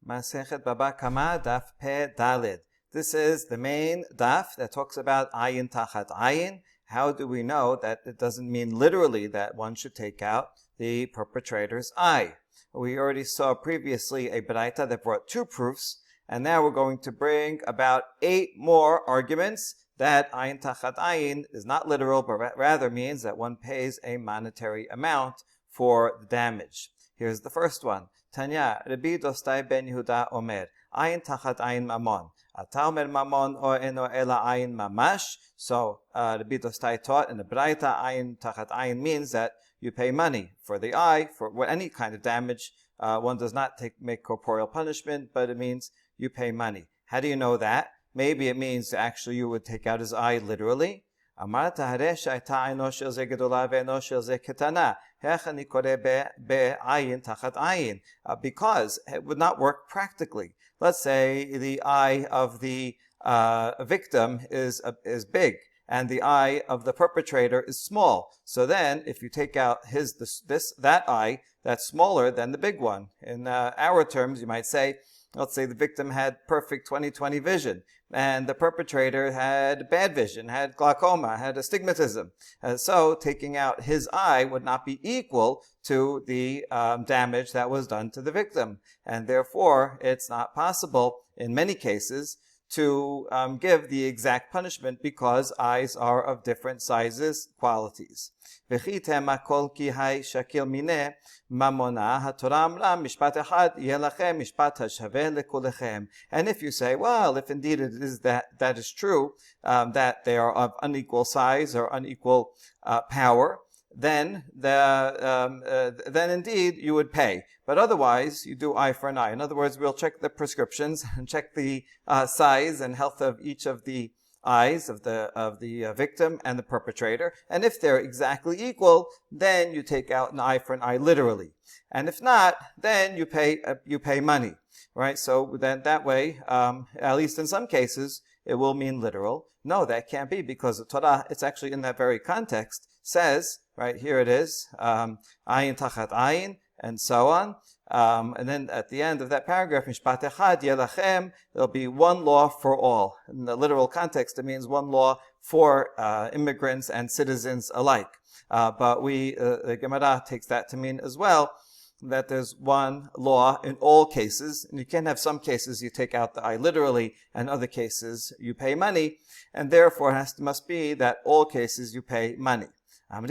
Masechet Baba Kama Daf Pe Dalid. This is the main daf that talks about ayin tachat ayin. How do we know that it doesn't mean literally that one should take out the perpetrator's eye? We already saw previously a baraita that brought two proofs, and now we're going to bring about 8 more arguments that ayin tachat ayin is not literal, but rather means that one pays a monetary amount for the damage. Here's the first one. Tanya, Rabbi Dostai ben Yehuda Omer, ayin tachat ayin mamon. Ata omer mamon o eno ela ayin mamash. So Rabbi Dostai taught in the Braita, ayin tachat ayin means that you pay money for the eye, for any kind of damage. One does not make corporeal punishment, but it means you pay money. How do you know that? Maybe it means actually you would take out his eye literally. Because it would not work practically. Let's say the eye of the victim is big, and the eye of the perpetrator is small. So then, if you take out that eye, that's smaller than the big one. In our terms, you might say, let's say the victim had perfect 20/20 vision, and the perpetrator had bad vision, had glaucoma, had astigmatism. So taking out his eye would not be equal to the damage that was done to the victim. And therefore, it's not possible in many cases to give the exact punishment because eyes are of different sizes, qualities. And if you say, well, if indeed it is that is true, that they are of unequal size or unequal power, then indeed you would pay. But otherwise, you do eye for an eye. In other words, we'll check the prescriptions and check the size and health of each of the eyes of the victim and the perpetrator. And if they're exactly equal, then you take out an eye for an eye literally. And if not, then you pay money, right? So then that way, at least in some cases, it will mean literal. No, that can't be, because the Torah, it's actually in that very context, says, right, here it is, ayin tachat ayin, and so on. And then at the end of that paragraph, mishpat echad yelachem, there'll be one law for all. In the literal context, it means one law for immigrants and citizens alike. But the Gemara takes that to mean as well, that there's one law in all cases, and you can have some cases you take out the eye literally, and other cases you pay money, and therefore it must be that all cases you pay money. But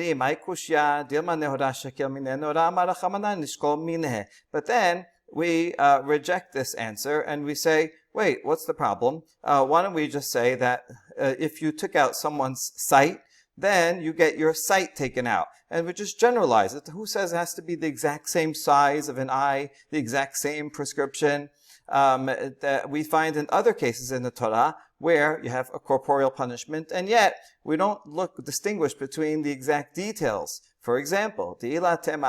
then we reject this answer and we say, wait, what's the problem? Why don't we just say that if you took out someone's sight, then you get your sight taken out. And we just generalize it. Who says it has to be the exact same size of an eye, the exact same prescription? That we find in other cases in the Torah where you have a corporeal punishment, and yet we don't distinguish between the exact details. For example, regarding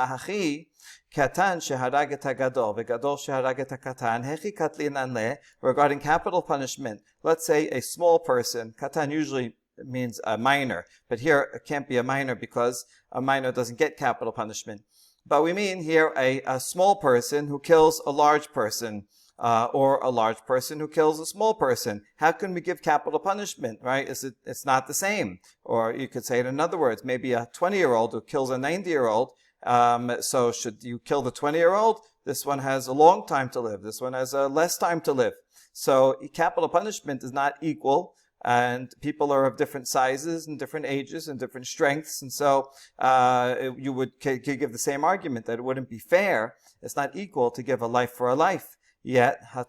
capital punishment, let's say a small person, katan usually means a minor, but here it can't be a minor because a minor doesn't get capital punishment. But we mean here a small person who kills a large person, or a large person who kills a small person. How can we give capital punishment, right? It's not the same. Or you could say it in other words, maybe a 20-year-old who kills a 90-year-old. So should you kill the 20-year-old? This one has a long time to live. This one has less time to live. So capital punishment is not equal. And people are of different sizes and different ages and different strengths. And so you could give the same argument that it wouldn't be fair. It's not equal to give a life for a life. Yet, and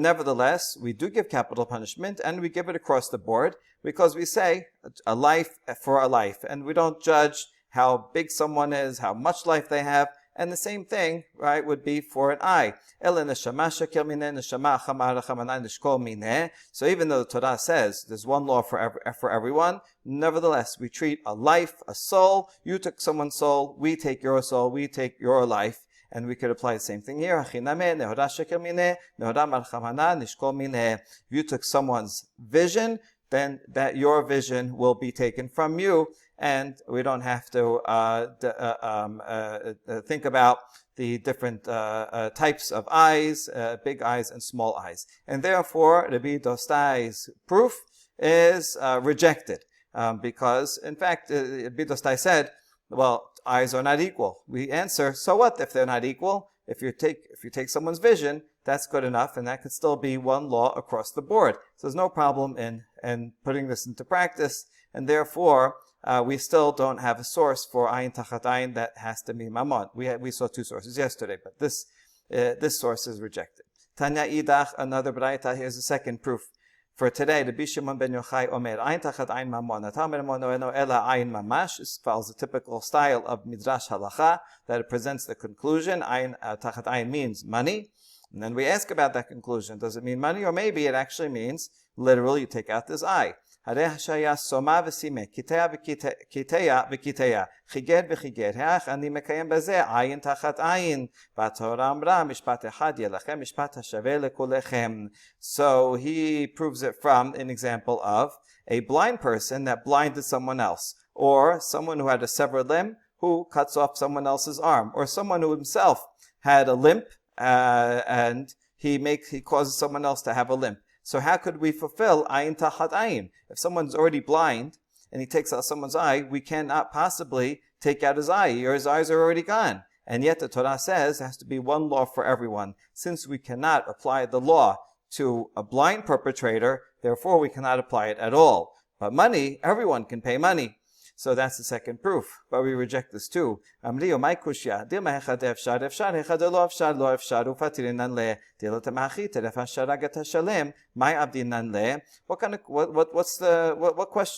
nevertheless, we do give capital punishment, and we give it across the board, because we say a life for a life. And we don't judge how big someone is, how much life they have. And the same thing, right, would be for an eye. So even though the Torah says there's one law for everyone, nevertheless, we treat a life, a soul. You took someone's soul, we take your soul, we take your life. And we could apply the same thing here. If you took someone's vision, then that your vision will be taken from you, and we don't have to think about the different types of eyes, big eyes and small eyes. And therefore, Rabbi Dostai's proof is rejected, because, in fact, Rabbi Dostai said, well, eyes are not equal. We answer, so what if they're not equal? If you take someone's vision, that's good enough, and that could still be one law across the board. So there's no problem in putting this into practice, and therefore we still don't have a source for ayin tachat ayin that has to be mammon. We saw two sources yesterday, but this source is rejected. Tanya idach, another braita. Here's the second proof for today. The Shimon ben Yochai omer ayin tachat ayin mammon. Atamer mono eno ela ayin mamash. This follows the typical style of midrash halacha that it presents the conclusion. Ayin tachat ayin means money. And then we ask about that conclusion. Does it mean money? Or maybe it actually means, literally, you take out this eye. So he proves it from an example of a blind person that blinded someone else, or someone who had a severed limb who cuts off someone else's arm, or someone who himself had a limp, and he causes someone else to have a limp. So how could we fulfill ayin tachat ayin? If someone's already blind and he takes out someone's eye, we cannot possibly take out his eye, or his eyes are already gone. And yet the Torah says there has to be one law for everyone. Since we cannot apply the law to a blind perpetrator, therefore we cannot apply it at all. But money, everyone can pay money. So that's the second proof. But we reject this too. What kind of,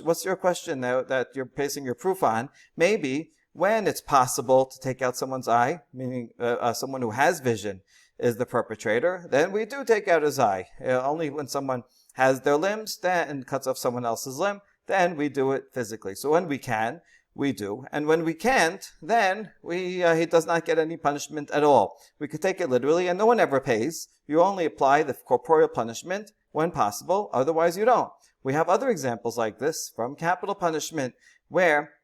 what's your question that you're basing your proof on? Maybe when it's possible to take out someone's eye, meaning someone who has vision is the perpetrator, then we do take out his eye. Only when someone has their limbs and cuts off someone else's limb, then we do it physically. So when we can, we do. And when we can't, then he does not get any punishment at all. We could take it literally, and no one ever pays. You only apply the corporeal punishment when possible, otherwise you don't. We have other examples like this from capital punishment, where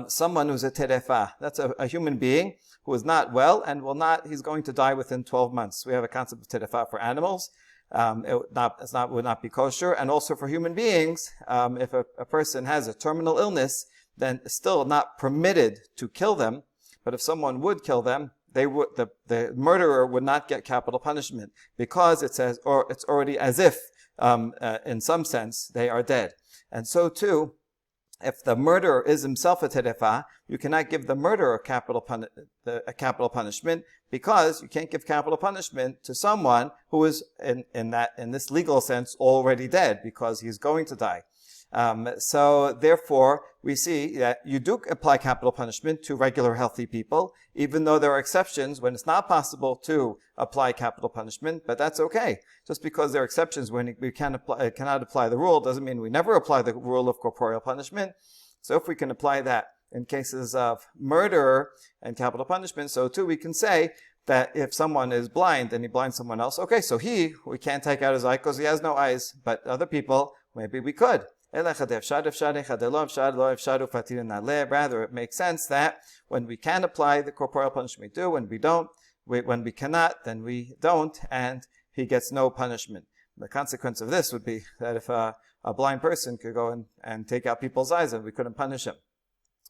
someone who's a terefa, that's a human being who is not well and he's going to die within 12 months. We have a concept of terefa for animals. Would not be kosher. And also for human beings, if a person has a terminal illness, then it's still not permitted to kill them. But if someone would kill them, the murderer would not get capital punishment, because it says, or it's already as if, in some sense, they are dead. And so too, if the murderer is himself a terefa, you cannot give the murderer a capital punishment, because you can't give capital punishment to someone who is in this legal sense already dead, because he's going to die. So therefore, we see that you do apply capital punishment to regular healthy people, even though there are exceptions when it's not possible to apply capital punishment, but that's okay. Just because there are exceptions when we cannot apply the rule doesn't mean we never apply the rule of corporeal punishment. So if we can apply that in cases of murder and capital punishment, so too we can say that if someone is blind and he blinds someone else, okay, so we can't take out his eye because he has no eyes, but other people, maybe we could. Rather, it makes sense that when we can apply the corporeal punishment, we do. When we cannot, then we don't, and he gets no punishment. The consequence of this would be that if a blind person could go and take out people's eyes, and we couldn't punish him.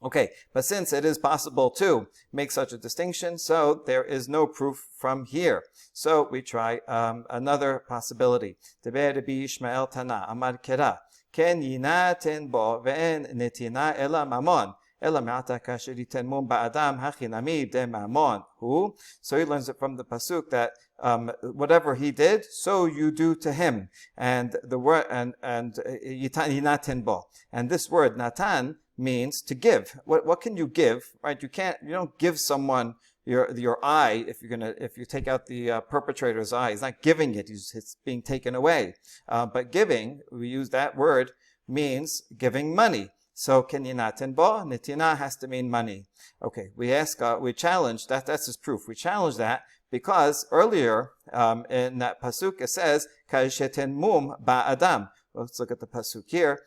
Okay, but since it is possible to make such a distinction, so there is no proof from here. So we try another possibility. Ishmael Tana Amar Kera Ken yinaten bo ve'en netina ela mamon ela me'ata kasher yiten mum ba'adam hachinami de mamon. Who? So he learns it from the pasuk that whatever he did, so you do to him. And the word and yinaten bo. And this word natan means to give. What can you give? Right? You don't give someone your eye if you take out the perpetrator's eye. He's not giving it; it's being taken away. But giving, we use that word, means giving money. So kenyinaten bo, nitina has to mean money. Okay, we challenge that. That's his proof. We challenge that because earlier in that pasuk it says ka'isheten mum ba'adam. Let's look at the pasuk here.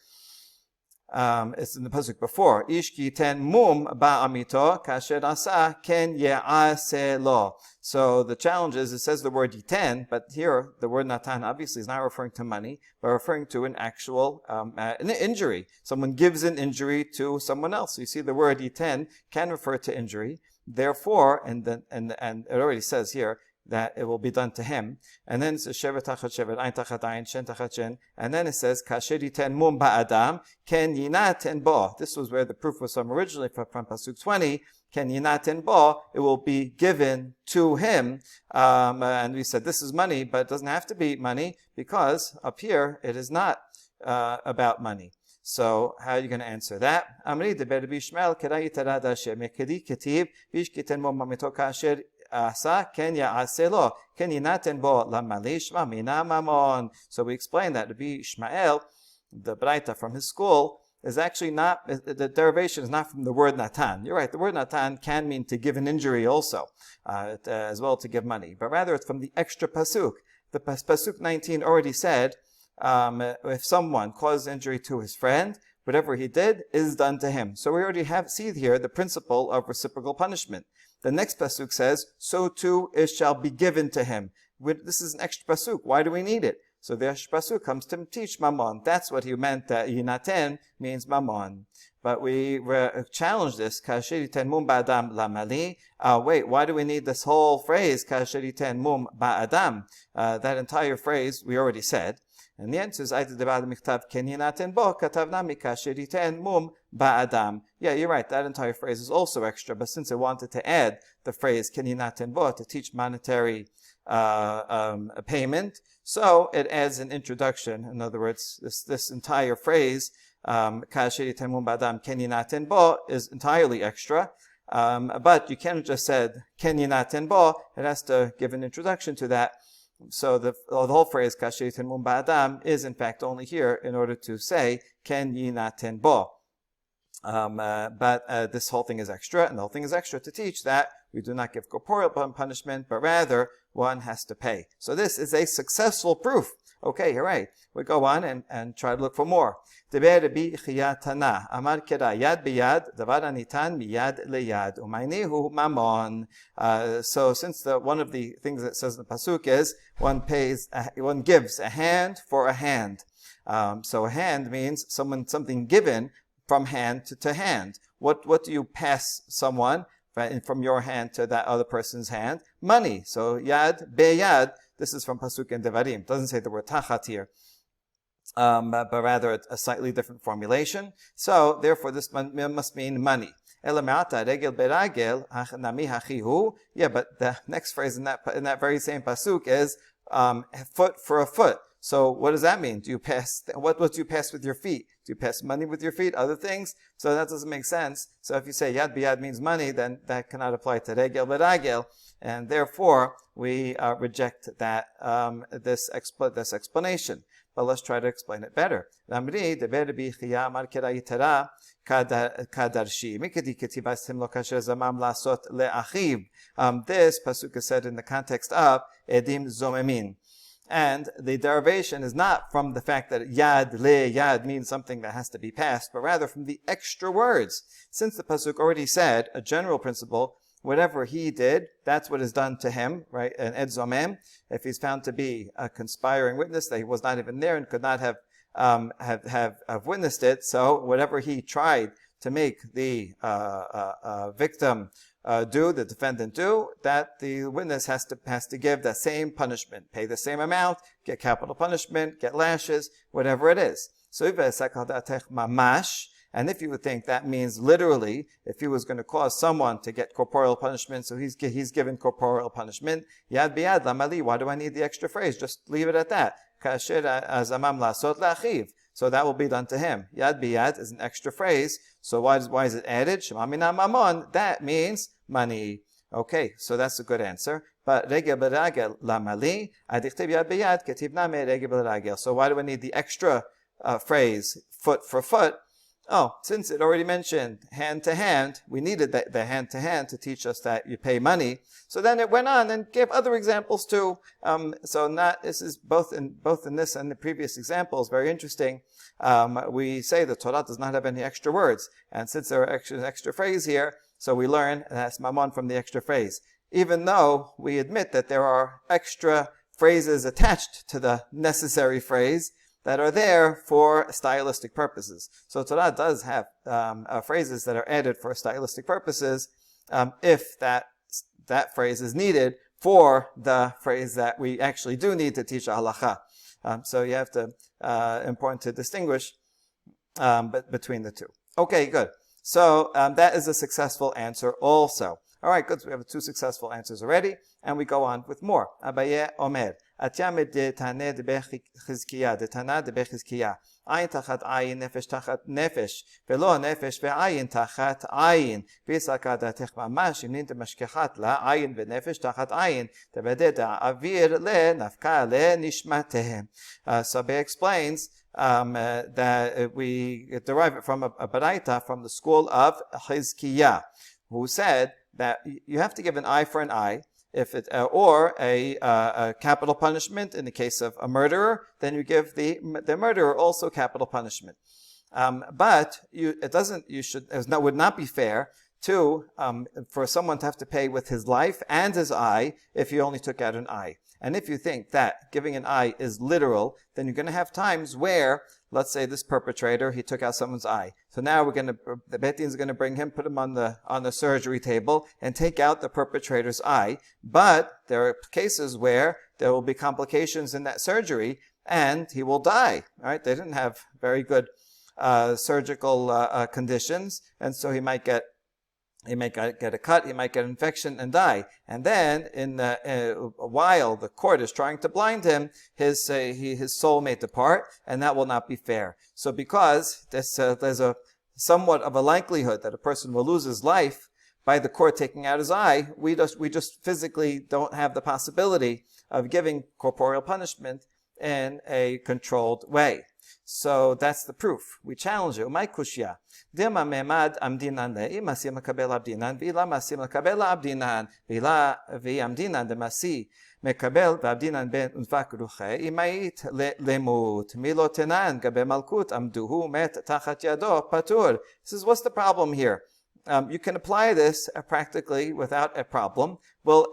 It's in the pasuk before. Ish ki ten mum ba'amito kasher asa ken ye'ase lo. So the challenge is, it says the word yiten, but here the word natan obviously is not referring to money, but referring to an actual an injury. Someone gives an injury to someone else. So you see the word yiten can refer to injury. Therefore, and it already says here that it will be done to him. And then it says shevet tachat shevet, ayin tachat ayin, shen tachat shen. And then it says kasher yiten mum ba'adam ken yinaten bo. This was where the proof was from originally, from pasuk 20. Ken yinaten bo, it will be given to him. And we said this is money, but it doesn't have to be money, because up here it is not about money. So how are you going to answer that? Amri deber bishmael kedai tarad Hashem kedi ketib bish kiten mum mamito kasher asa ken ya'ase lo ken yinaten bo lamalish mamina mamon. So we explained that Rabbi Ishmael, the Braita from his school, is actually not, the derivation is not from the word natan. You're right, the word natan can mean to give an injury also, as well to give money, but rather it's from the extra pasuk. The pasuk 19 already said, if someone causes injury to his friend, whatever he did is done to him. So we already see here the principle of reciprocal punishment. The next pasuk says, so too it shall be given to him. This is an extra pasuk. Why do we need it? So the extra pasuk comes to teach mammon. That's what he meant, that yinaten means mammon. But we challenge this, kasher yiten mum ba'adam lamali. Wait, why do we need this whole phrase, kasher yiten mum ba'adam? That entire phrase we already said. And the answer is, yeah, you're right, that entire phrase is also extra, but since I wanted to add the phrase keninaten bo to teach monetary payment, so it adds an introduction. In other words, this entire phrase, kasher yiten mum ba'adam keninaten bo, is entirely extra. But you can't just said keninaten bo, it has to give an introduction to that. So the whole phrase kasher yiten mum ba'adam is in fact only here in order to say ken yinaten bo. But this whole thing is extra, and the whole thing is extra to teach that we do not give corporeal punishment, but rather one has to pay. So this is a successful proof. Okay, you're right. We go on and try to look for more. Deber Rabbi Chiyatana Amar Keda Yad Biyad Davar Anitan Miyad Leyad Umaynihu Mamon. So since one of the things that says in the pasuk is one gives a hand for a hand. So a hand means something given from hand to hand. What do you pass someone from your hand to that other person's hand? Money. So yad beyad. This is from pasuk in Devarim. It doesn't say the word tachat here, but rather a slightly different formulation. So therefore, this must mean money. Yeah, but the next phrase in that very same pasuk is foot for a foot. So what does that mean? Do you pass what do you pass with your feet? Do you pass money with your feet? Other things? So that doesn't make sense. So if you say yad biyad means money, then that cannot apply to regel beragel, and therefore we reject that this explanation. But let's try to explain it better. This pasuk is said in the context of edim zomemin. And the derivation is not from the fact that yad le yad means something that has to be passed, but rather from the extra words. Since the pasuk already said a general principle, whatever he did, that's what is done to him, right? An ed zomem, if he's found to be a conspiring witness, that he was not even there and could not have witnessed it. So whatever he tried to make the victim the defendant do, that the witness has to give the same punishment, pay the same amount, get capital punishment, get lashes, whatever it is. So mamash. And if you would think that means literally, if he was going to cause someone to get corporeal punishment, so he's given corporeal punishment, yad biyad lamali, why do I need the extra phrase? Just leave it at that. Kasher azamam lasot lachiv. So that will be done to him. Yad biyad is an extra phrase. So why is it added? Shemamina mamon. That means money. Okay, so that's a good answer. But regel beragel lamali, adichtiv yad biyad ketiv name regel beragel. So why do we need the extra phrase, foot for foot? Oh, since it already mentioned hand to hand, we needed the hand to hand to teach us that you pay money. So then it went on and gave other examples too. This is both in this and the previous examples, very interesting. We say the Torah does not have any extra words. And since there are extra phrase here, so we learn, and that's mamon from the extra phrase. Even though we admit that there are extra phrases attached to the necessary phrase, that are there for stylistic purposes. So Torah does have phrases that are added for stylistic purposes if that phrase is needed for the phrase that we actually do need to teach a halacha. So you have to, important to distinguish between the two. Okay, good. So that is a successful answer also. All right, good. So we have 2 successful answers already, and we go on with more. Abaye Omer. Atyamed de tane de bechizkiya, de tana de bechizkiya. Ayin tachat ayin, nefesh tachat nefesh. Velo nefesh ve'ayin tachat ayin. Visaka da tech mamash, imnin de mashkechat la, ayin ve'nefesh tachat ayin. Tebede da avir le, nafka le, nishmatehem. Sabeh explains that we derive it from a baraita from the school of Chizkiya, who said that you have to give an eye for an eye, or a capital punishment in the case of a murderer, then you give the murderer also capital punishment. But it would not be fair for someone to have to pay with his life and his eye if you only took out an eye. And if you think that giving an eye is literal, then you're going to have times where, let's say this perpetrator, he took out someone's eye. So now the Beit Din is going to bring him, put him on the surgery table and take out the perpetrator's eye. But there are cases where there will be complications in that surgery and he will die, right? They didn't have very good surgical conditions, and so he might get a cut, he might get an infection and die. And then, while the court is trying to blind him, his soul may depart, and that will not be fair. So because there's a somewhat of a likelihood that a person will lose his life by the court taking out his eye, we just physically don't have the possibility of giving corporeal punishment in a controlled way. So that's the proof. We challenge it. Umay kushya. Dima memad amdinan le'i masi makabel abdinan v'ila masi makabel abdinan v'ila v'amdinan demasi makabel v'abdinan ben unfak ruche imait lemut milotenan gabe malkut amduhu met tachat yado patur. This is what's the problem here. You can apply this practically without a problem. We'll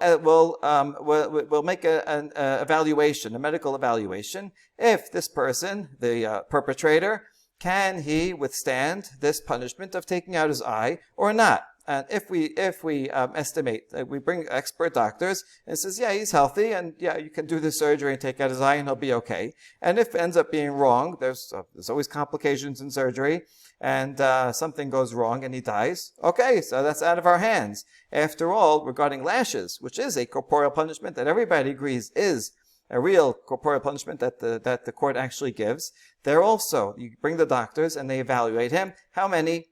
make an evaluation, a medical evaluation. If this person, the perpetrator, can he withstand this punishment of taking out his eye or not? And if we estimate, we bring expert doctors and says, yeah, he's healthy, and yeah, you can do the surgery and take out his eye, and he'll be okay. And if it ends up being wrong, there's always complications in surgery, and something goes wrong and he dies. Okay, so that's out of our hands. After all, regarding lashes, which is a corporeal punishment that everybody agrees is a real corporeal punishment that the court actually gives, there also, you bring the doctors and they evaluate him. How many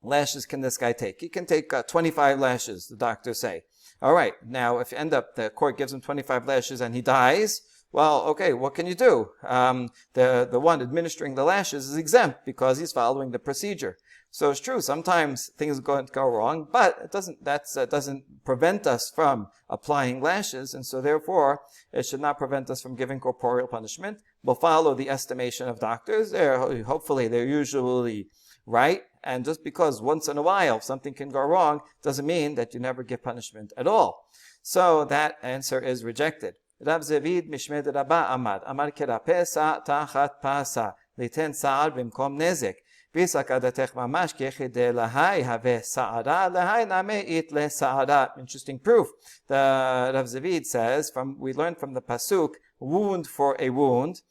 lashes can this guy take? He can take 25 lashes, the doctors say. All right, now if you end up, the court gives him 25 lashes and he dies, well, okay, what can you do? The one administering the lashes is exempt because he's following the procedure. So it's true, sometimes things go wrong, but it doesn't prevent us from applying lashes, and so therefore it should not prevent us from giving corporeal punishment. We'll follow the estimation of doctors. Hopefully they're usually right, and just because once in a while something can go wrong doesn't mean that you never give punishment at all. So that answer is rejected. Rav Zevid Mishmed Rabba Amar Kerape Sa Tachat Pasa Liten Sa'ar Bimkom Nezek Visakadatech Mamash Kechide Lahai Have Sa'ara Lahai Name It Le Sa'ara. Interesting proof. The Rav Zevid says, we learn from the pasuk, wound for a wound,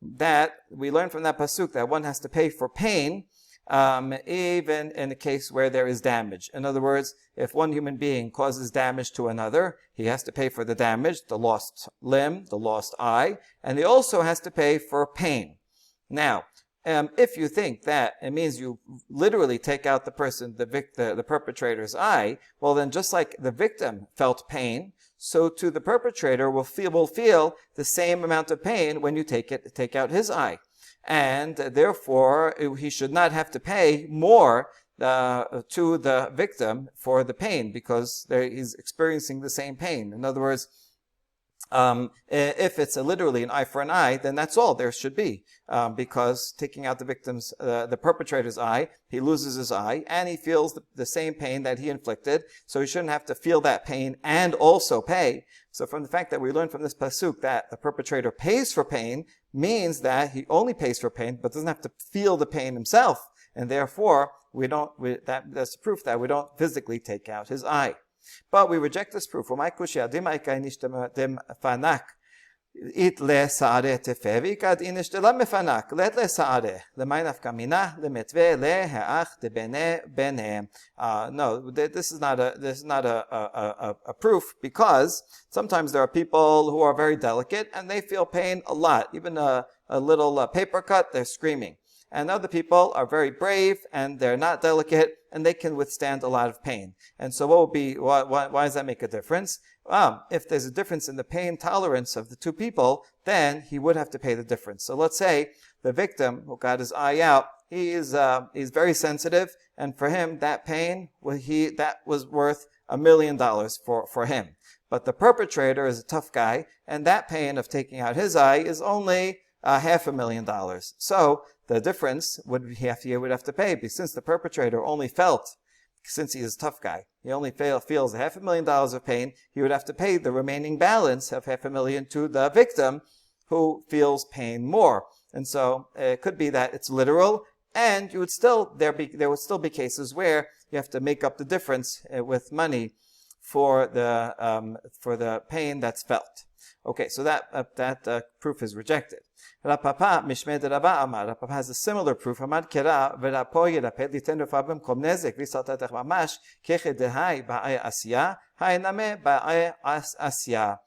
that we learn from that pasuk that one has to pay for pain, even in a case where there is damage. In other words, if one human being causes damage to another, he has to pay for the damage, the lost limb, the lost eye, and he also has to pay for pain. Now, if you think that it means you literally take out the perpetrator's eye, well then just like the victim felt pain, so too the perpetrator will feel the same amount of pain when you take out his eye. and therefore he should not have to pay more to the victim for the pain, because he's experiencing the same pain. In other words, if it's literally an eye for an eye, then that's all there should be, because taking out the victim's, the perpetrator's eye, he loses his eye, and he feels the same pain that he inflicted, so he shouldn't have to feel that pain and also pay. So from the fact that we learn from this pasuk that the perpetrator pays for pain, means that he only pays for pain, but doesn't have to feel the pain himself, and therefore that's proof that we don't physically take out his eye. But we reject this proof. It le saare tefevi kad inishtela mefanak let le saare le mainaf kamina le metve le haach de bene. No, this is not a proof, because sometimes there are people who are very delicate and they feel pain a lot. Even a little paper cut, they're screaming. And other people are very brave and they're not delicate and they can withstand a lot of pain. And so why does that make a difference? If there's a difference in the pain tolerance of the two people, then he would have to pay the difference. So let's say the victim who got his eye out, he's very sensitive, and for him that pain, that was worth $1 million for him. But the perpetrator is a tough guy, and that pain of taking out his eye is only $500,000. So the difference he would have to pay, because since the perpetrator only felt, since he is a tough guy, he only feels $500,000 of pain, he would have to pay the remaining balance of $500,000 to the victim, who feels pain more. And so it could be that it's literal, and there would still be cases where you have to make up the difference with money for the pain that's felt. Okay, so that proof is rejected. Rapapa mishmed Rava Amar. Rapapa has a similar proof. Amar kera v'rapo yirapet liten rafabim kom nezek v'satatech mamash keched dehai ba'ay asya ha'iname ba'ay asya.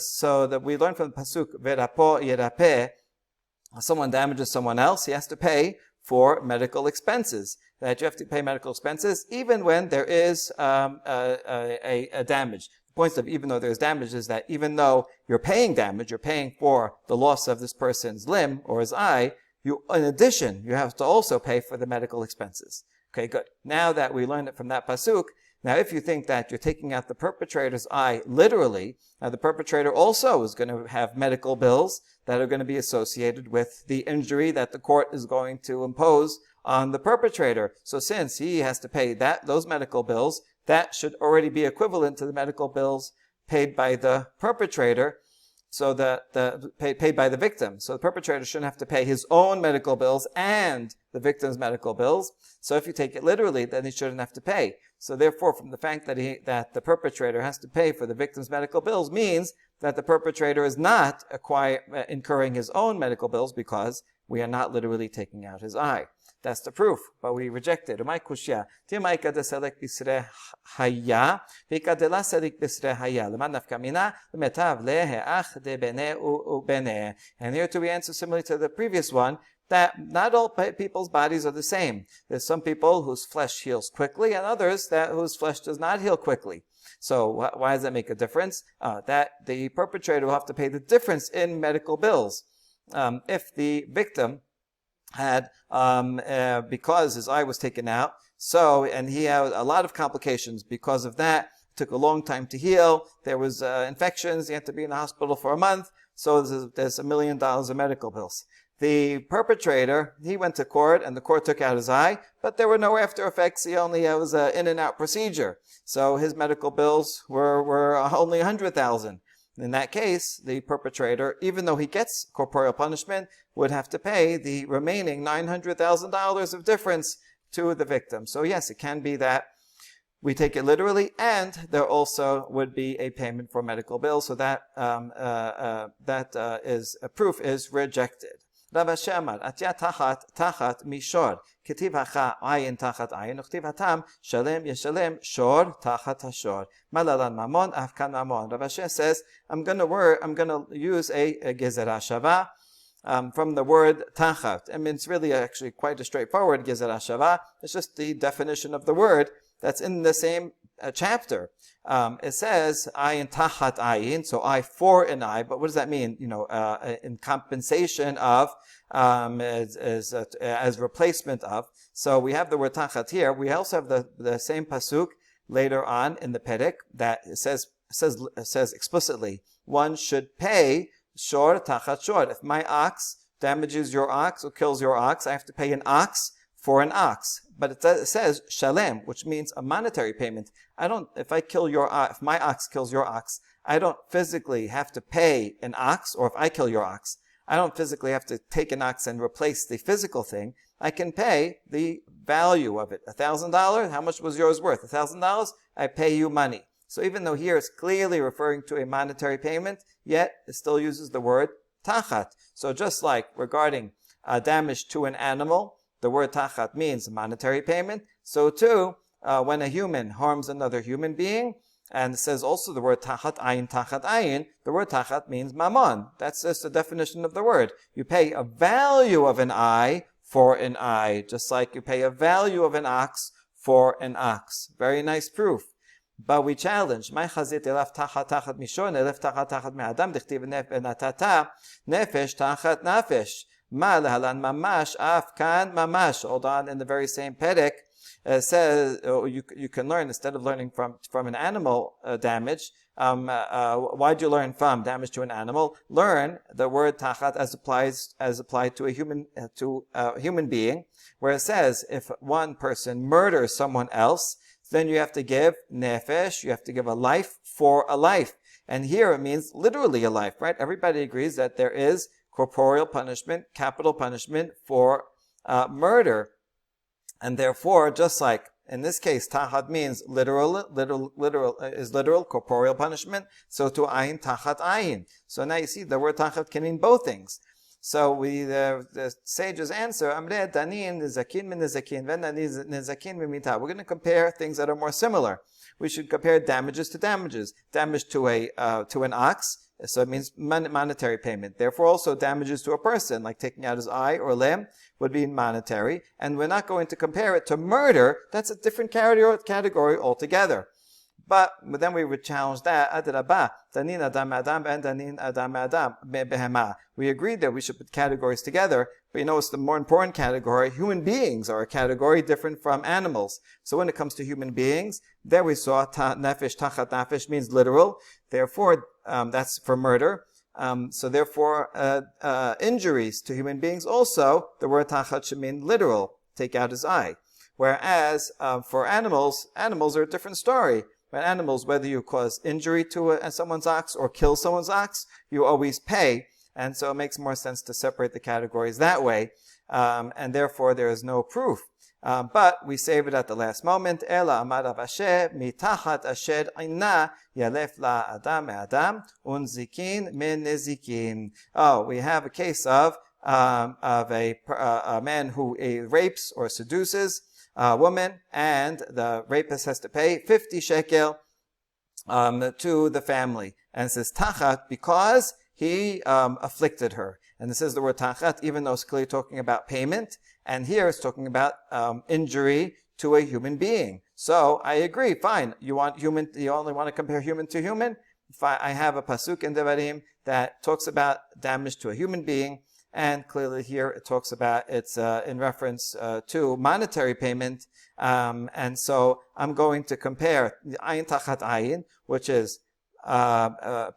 So that we learn from the pasuk v'rapo yirapeh. Someone damages someone else, he has to pay for medical expenses. That you have to pay medical expenses even when there is a damage. The point of even though there's damage is that even though you're paying damage, you're paying for the loss of this person's limb or his eye, in addition, you have to also pay for the medical expenses. Okay, good. Now that we learned it from that pasuk, now if you think that you're taking out the perpetrator's eye literally, now the perpetrator also is going to have medical bills that are going to be associated with the injury that the court is going to impose on the perpetrator. So since he has to pay those medical bills, that should already be equivalent to the medical bills paid by the perpetrator, so paid by the victim. So the perpetrator shouldn't have to pay his own medical bills and the victim's medical bills. So if you take it literally, then he shouldn't have to pay. So therefore, from the fact that the perpetrator has to pay for the victim's medical bills means that the perpetrator is not incurring his own medical bills, because we are not literally taking out his eye. That's the proof, but we reject it. Umay kushya. Timaika de selek bisre haya. Vika de la selek bisre haya. Leman nafkamina. Lemetav leheach de bene u bene. And here too we answer similarly to the previous one, that not all people's bodies are the same. There's some people whose flesh heals quickly, and others whose flesh does not heal quickly. So why does that make a difference? That the perpetrator will have to pay the difference in medical bills. If the victim had, because his eye was taken out, and he had a lot of complications because of that, it took a long time to heal, there was infections, he had to be in the hospital for a month, so there's $1 million of medical bills. The perpetrator, he went to court, and the court took out his eye, but there were no after effects. It was an in and out procedure. So his medical bills were only $100,000. In that case, the perpetrator, even though he gets corporeal punishment, would have to pay the remaining $900,000 of difference to the victim. So yes, it can be that we take it literally, and there also would be a payment for medical bills. So that proof is rejected. Rav Ashi Amar, atya tachat mishor, ketiv hacha ayin tachat ayin, uktiv hatam shalem yeshalem shor tachat hashor. Malalan mamon afkan mamon. Rav Ashi says, I'm going to use a gezerah shava from the word tachat. I mean, it's really actually quite a straightforward gezerah shava. It's just the definition of the word. that's in the same chapter. It says ayin tachat ayin, so eye for an eye. But what does that mean? In compensation of, as replacement of. So we have the word tachat here. We also have the same pasuk later on in the Perek that says explicitly, one should pay shor tachat shor. If my ox damages your ox or kills your ox, I have to pay an ox for an ox. But it says shalem, which means a monetary payment. If my ox kills your ox, I don't physically have to pay an ox, or if I kill your ox, I don't physically have to take an ox and replace the physical thing. I can pay the value of it. $1,000, how much was yours worth? $1,000, I pay you money. So even though here it's clearly referring to a monetary payment, yet it still uses the word tachat. So just like regarding damage to an animal, the word tachat means monetary payment. So too, when a human harms another human being, and it says also the word tachat ayin, the word tachat means mammon. That's just the definition of the word. You pay a value of an eye for an eye, just like you pay a value of an ox for an ox. Very nice proof. But we challenge. Nefesh tachat nefesh. Mamash afkan mamash. Hold on, in the very same Perek, says you can learn, instead of learning from an animal damage. Why do you learn from damage to an animal? Learn the word tachat as applied to a human being, where it says if one person murders someone else, then you have to give nefesh, you have to give a life for a life. And here it means literally a life, right? Everybody agrees that there is corporeal punishment, capital punishment for murder. And therefore, just like in this case, tachat means literal, corporeal punishment. So to ayin, tachat ayin. So now you see the word tachat can mean both things. So the sages answer, Amre danin nizakin min nizakin, ven nizakin mimita. We're going to compare things that are more similar. We should compare damages to damages. Damage to an ox, so it means monetary payment. Therefore, also damages to a person, like taking out his eye or limb, would be monetary. And we're not going to compare it to murder. That's a different category altogether. But then we would challenge that. We agreed that we should put categories together, but you know what's the more important category? Human beings are a category different from animals. So when it comes to human beings, there we saw nefesh, tachat nefesh means literal. Therefore, that's for murder. So therefore, injuries to human beings also, the word tachat should mean literal, take out his eye. Whereas for animals are a different story. But animals, whether you cause injury to someone's ox or kill someone's ox, you always pay. And so it makes more sense to separate the categories that way. And therefore, there is no proof. But we save it at the last moment. Ela amar Rav Asher mitachat asher ina yalef la adam adam unzikin min nezikin. Oh, we have a case of a man who rapes or seduces a woman, and the rapist has to pay 50 shekel to the family. And it says tachat because he afflicted her. And this is the word tachat, even though it's clearly talking about payment. And here it's talking about injury to a human being. So I agree, fine. You only want to compare human to human? I have a pasuk in Devarim that talks about damage to a human being. And clearly here it talks about it's in reference to monetary payment. And so I'm going to compare the ayin tachat ayin, which is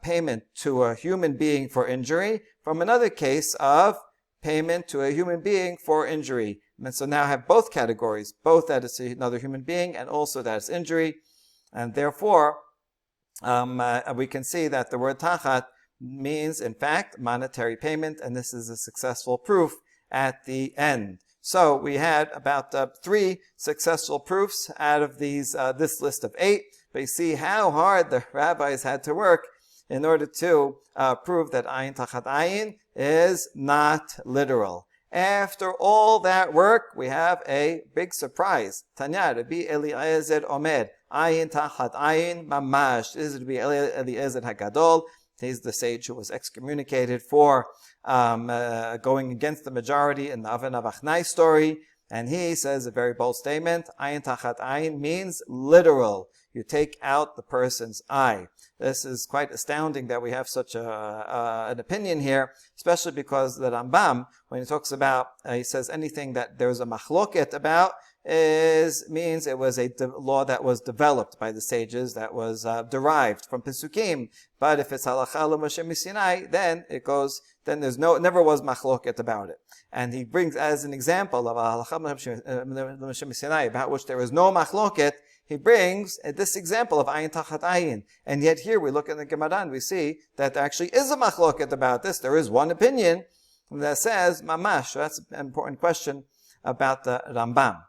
payment to a human being for injury, from another case of payment to a human being for injury. And so now I have both categories, both that it's another human being and also that it's injury. And therefore, we can see that the word tachat means, in fact, monetary payment, and this is a successful proof at the end. So we had about 3 successful proofs out of this list of 8. But you see how hard the rabbis had to work in order to prove that ayin tachat ayin is not literal. After all that work, we have a big surprise. Tanya, Rabbi Eliezer Omer, ayin tachat ayin mamash. This is Rabbi Eliezer Hagadol. He's the sage who was excommunicated for going against the majority in the Aven Avachnai story. And he says a very bold statement, ayin tachat ayin means literal. You take out the person's eye. This is quite astounding that we have such an opinion here, especially because the Rambam, when he talks about, he says anything that there's a machloket about, means it was a law that was developed by the sages, that was derived from Pesukim. But if it's halacha l'Moshe Sinai, then it goes, then never was machloket about it. And he brings as an example of a halacha l'Moshe Sinai, about which there is no machloket, he brings this example of ayin tachat ayin. And yet here we look at the Gemara and we see that there actually is a machloket about this. There is one opinion that says mamash. So that's an important question about the Rambam.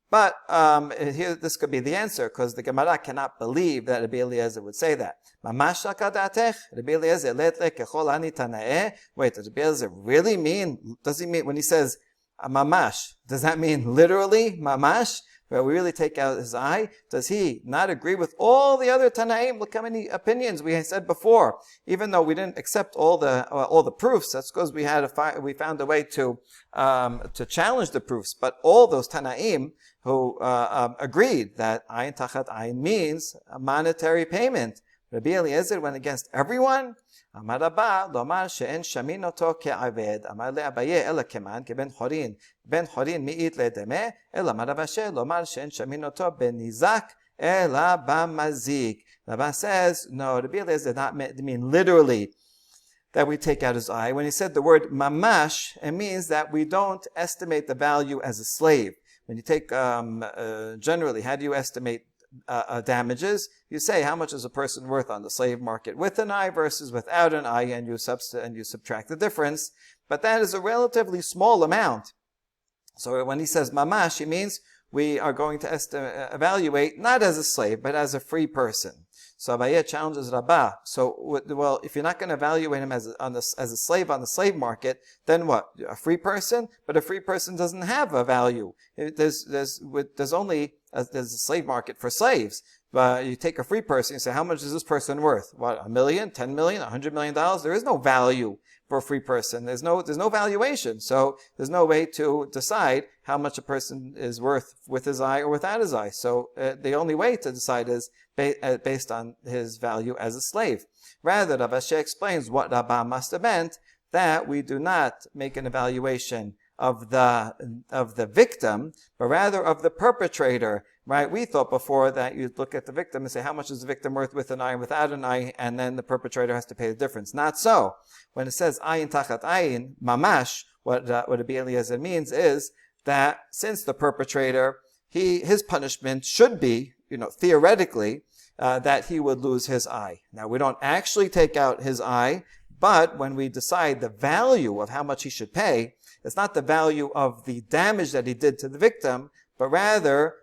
But here, this could be the answer, because the Gemara cannot believe that Rabbi Eliezer would say that. Mamash akadatech, Rabbi Eliezer letle kechol ani tanae. Wait, does Rabbi Eliezer really mean? Does he mean when he says mamash? Does that mean literally mamash? Where we really take out his eye? Does he not agree with all the other Tanaim? Look how many opinions we said before. Even though we didn't accept all the proofs, that's because we found a way to challenge the proofs. But all those Tanaim who agreed that ayin tachat ayin means a monetary payment. Rabbi Eliezer went against everyone. Amar Rabba, lomar she'en shamin oto ke'aved. Amar le'abaye ela keman keben chorin. Ben chorin mi'it le'demeh. Ela amar Rabba she, lomar she'en shamin oto ben nizak. Ela b'mazik. Rabba says, no, Rabbi Eliezer did not mean literally that we take out his eye. When he said the word mamash, it means that we don't estimate the value as a slave. When you take, generally, how do you estimate damages? You say how much is a person worth on the slave market with an eye versus without an eye, and you subtract the difference. But that is a relatively small amount. So when he says mamash, he means we are going to evaluate not as a slave, but as a free person. So Abaye challenges Rabbah. So, well, if you're not going to evaluate him as a slave on the slave market, then what? A free person? But a free person doesn't have a value. There's a slave market for slaves. But you take a free person and say, how much is this person worth? What, $1 million, $10 million, $100 million? There is no value for a free person. There's no valuation. So there's no way to decide how much a person is worth with his eye or without his eye. So the only way to decide is based on his value as a slave. Rather, Rav Ashi explains what Rabbah must have meant, that we do not make an evaluation of the victim, but rather of the perpetrator. Right? We thought before that you'd look at the victim and say, how much is the victim worth with an eye and without an eye, and then the perpetrator has to pay the difference. Not so. When it says ayin tachat ayin, mamash, what Rabbi Eliezer means is that since the perpetrator, his punishment should be, theoretically, that he would lose his eye. Now, we don't actually take out his eye, but when we decide the value of how much he should pay, it's not the value of the damage that he did to the victim, but rather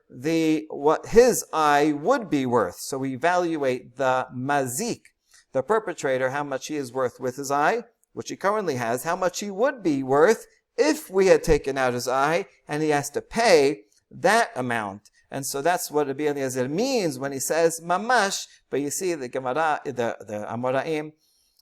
what his eye would be worth. So we evaluate the mazik, the perpetrator, how much he is worth with his eye, which he currently has, how much he would be worth if we had taken out his eye, and he has to pay that amount. And so that's what Rabbi Eliezer means when he says mamash. But you see the Gemara, the Amoraim,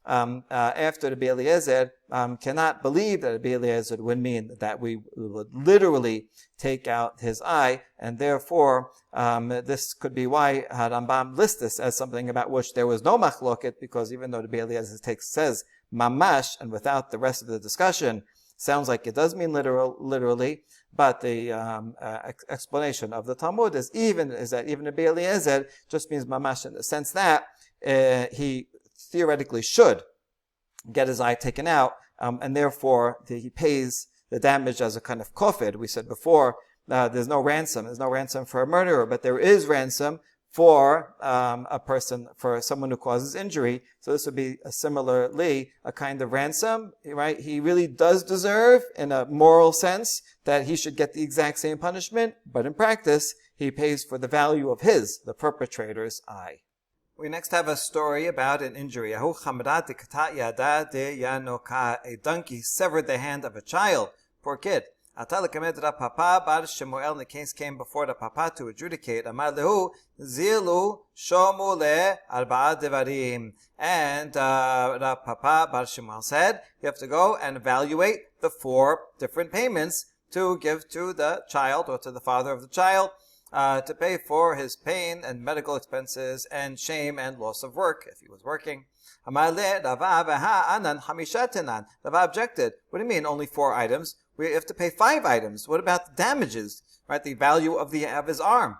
after Rabbi Eliezer, cannot believe that Rabbi Eliezer would mean that we would literally take out his eye, and therefore this could be why Rambam lists this as something about which there was no machloket, because even though Rabbi Eliezer says mamash, and without the rest of the discussion, sounds like it does mean literally, but the explanation of the Talmud is that even Rabbi Eliezer just means mamash in the sense that he theoretically should get his eye taken out, and therefore he pays the damage as a kind of kofid. We said before, there's no ransom. There's no ransom for a murderer, but there is ransom for a person, for someone who causes injury. So this would be similarly a kind of ransom, right? He really does deserve, in a moral sense, that he should get the exact same punishment, but in practice, he pays for the value of the perpetrator's eye. We next have a story about an injury. A donkey severed the hand of a child. Poor kid. Papa bar Shemuel, the case came before the Papa to adjudicate. Amar lehu zilu shomu le arba'a devarim. And Papa bar Shemuel said, you have to go and evaluate the 4 different payments to give to the child or to the father of the child to pay for his pain and medical expenses and shame and loss of work if he was working. Rava objected. What do you mean only 4 items? We have to pay 5 items. What about the damages? Right, the value of his arm.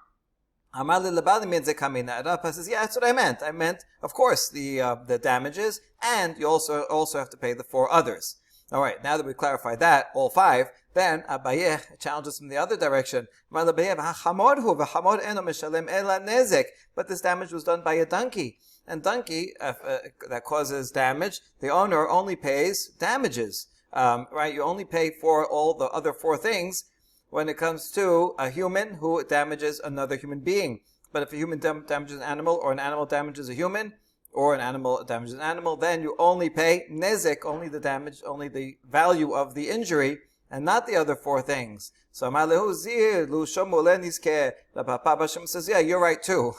Rava says, yeah, that's what I meant. I meant, of course, the damages, and you also have to pay the 4 others. All right, now that we clarified that, all 5, then Abaye challenges from the other direction. But this damage was done by a donkey. And donkey that causes damage, the owner only pays damages. Right? You only pay for all the other 4 things when it comes to a human who damages another human being. But if a human damages an animal, or an animal damages a human, or an animal damages an animal, then you only pay nezek, only the damage, only the value of the injury, and not the other 4 things. So Malehu says, yeah, you're right too.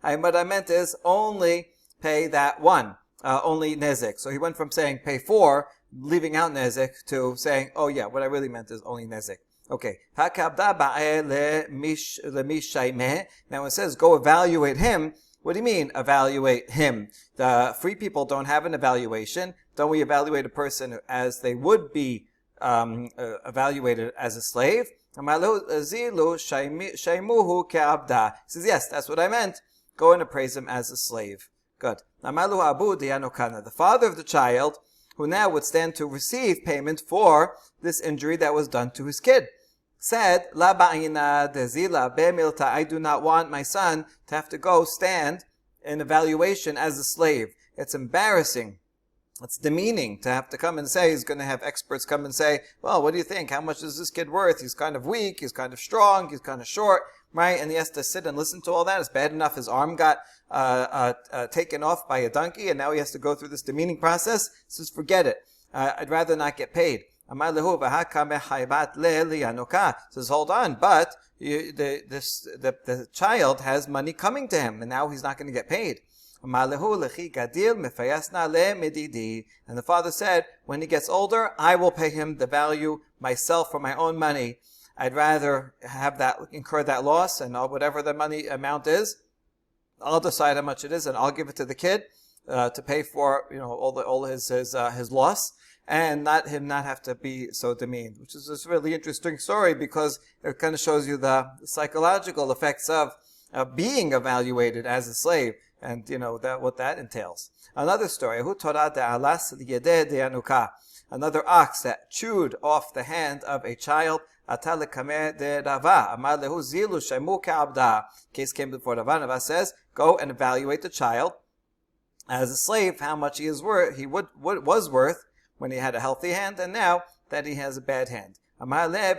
What I meant is only pay that one, only nezek. So he went from saying pay 4, leaving out nezek, to saying, oh yeah, what I really meant is only nezek. Okay. Now it says go evaluate him. What do you mean evaluate him? The free people don't have an evaluation. Don't we evaluate a person as they would be evaluated as a slave? He says, yes, that's what I meant. Go and appraise him as a slave. Good. The father of the child, who now would stand to receive payment for this injury that was done to his kid, said, I do not want my son to have to go stand in evaluation as a slave. It's embarrassing. It's demeaning to have to come and say, he's going to have experts come and say, well, what do you think? How much is this kid worth? He's kind of weak, he's kind of strong, he's kind of short, right? And he has to sit and listen to all that. It's bad enough his arm got taken off by a donkey, and now he has to go through this demeaning process. Says, forget it. I'd rather not get paid. Says, hold on, but the child has money coming to him, and now he's not going to get paid. And the father said, when he gets older, I will pay him the value myself for my own money. I'd rather have that, incur that loss, and whatever the money amount is, I'll decide how much it is, and I'll give it to the kid to pay for, all his loss, and not have to be so demeaned. Which is a really interesting story, because it kind of shows you the psychological effects of being evaluated as a slave. And what that entails. Another story. Another ox that chewed off the hand of a child. Case came before Rava. Rava says, go and evaluate the child as a slave, how much he is worth. He was worth when he had a healthy hand, and now that he has a bad hand. But they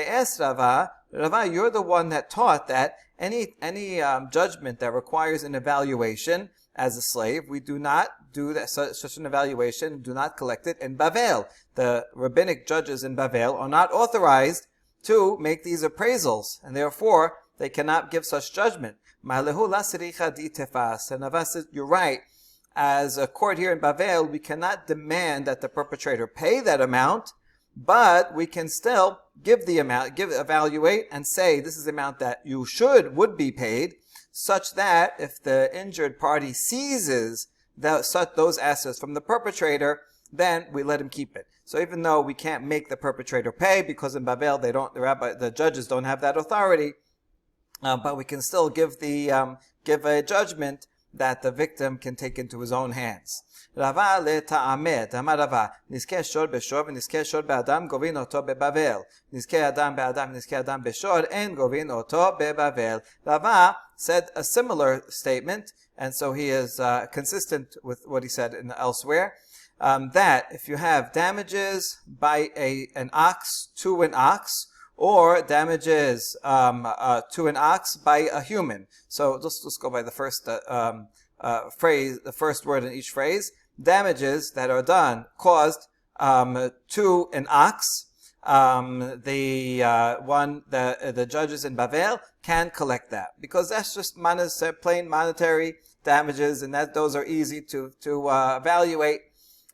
asked Rava, you're the one that taught that any judgment that requires an evaluation as a slave, we do not do that, such an evaluation, do not collect it in Bavel. The rabbinic judges in Bavel are not authorized to make these appraisals, and therefore they cannot give such judgment. And Rava says, you're right. As a court here in Bavel, we cannot demand that the perpetrator pay that amount, but we can still give the amount, evaluate, and say this is the amount that you would be paid, such that if the injured party seizes those assets from the perpetrator, then we let him keep it. So even though we can't make the perpetrator pay, because in Bavel the judges don't have that authority, but we can still give a judgment that the victim can take into his own hands. Rava le ta'amed, amar Rava, nizkeh shor beshor v'nizkeh shor be'adam govin oto be'bavel. Nizkeh adam be'adam, nizkeh adam beshor, en govin oto be'bavel. Rava said a similar statement, and so he is consistent with what he said elsewhere, that if you have damages by an ox to an ox, or damages to an ox by a human. So let's go by the first phrase, the first word in each phrase. Damages that are caused to an ox. The judges in Bavel can collect that, because that's just plain monetary damages, and those are easy to evaluate.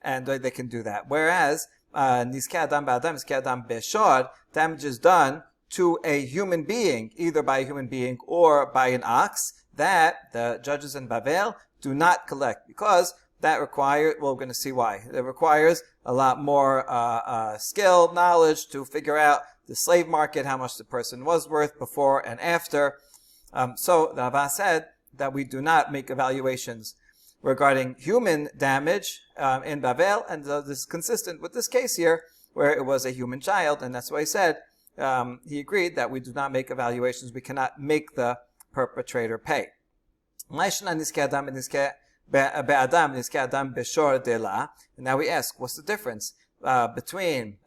and they can do that. Whereas Nizkei Adam Ba'adam, Nizkei Adam Beshor, damage is done to a human being, either by a human being or by an ox, that the judges in Bavel do not collect, because that requires, well, we're going to see why. It requires a lot more skill, knowledge to figure out the slave market, how much the person was worth before and after. So the Rava said that we do not make evaluations regarding human damage in Bavel, and this is consistent with this case here, where it was a human child, and that's why he said, he agreed that we do not make evaluations, we cannot make the perpetrator pay. And now we ask, what's the difference between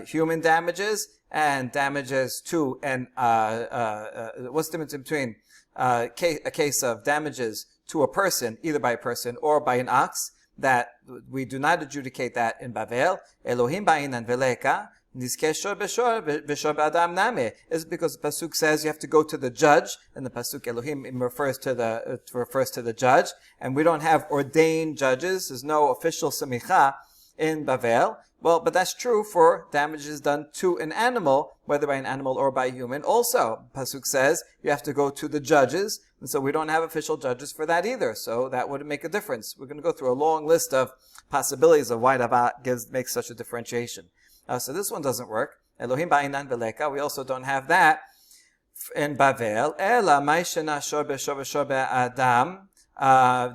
human damages and damages to, and what's the difference between a case of damages to a person, either by a person or by an ox, that we do not adjudicate that in Bavel? Elohim ba'inan veleka nizkei b'shor b'adam name. Is because the pasuk says you have to go to the judge, and the pasuk Elohim refers to the judge, and we don't have ordained judges. There's no official semicha in Bavel. Well, but that's true for damages done to an animal, whether by an animal or by a human. Also, pasuk says you have to go to the judges, and so we don't have official judges for that either. So that wouldn't make a difference. We're going to go through a long list of possibilities of why Rava makes such a differentiation. So this one doesn't work. Elohim ba'inan veleka. We also don't have that in Bavel. Ela ma'ishena shor b'shor b'adam. Rather,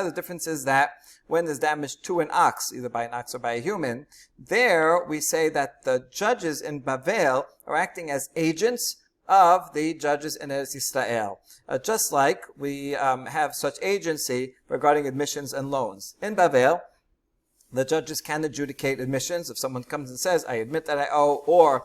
the difference is that when there's damage to an ox, either by an ox or by a human, there we say that the judges in Bavel are acting as agents of the judges in Eretz Yisrael. Just like we have such agency regarding admissions and loans. In Bavel, the judges can adjudicate admissions. If someone comes and says, I admit that I owe, or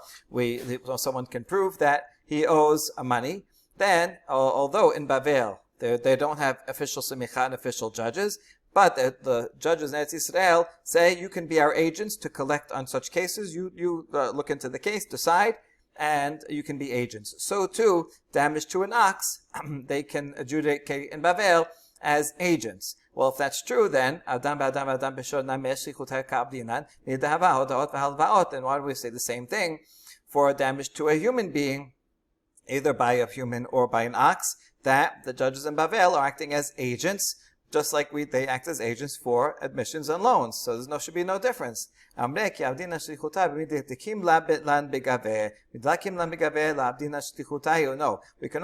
someone can prove that he owes money, then, although in Bavel, they don't have official semicha and official judges, but the judges in Eretz Yisrael say, you can be our agents to collect on such cases. You look into the case, decide, and you can be agents. So too, damage to an ox, they can adjudicate in Bavel as agents. Well, if that's true, then then why do we say the same thing for damage to a human being, either by a human or by an ox, that the judges in Bavel are acting as agents, just like they act as agents for admissions and loans. So should be no difference. No, we can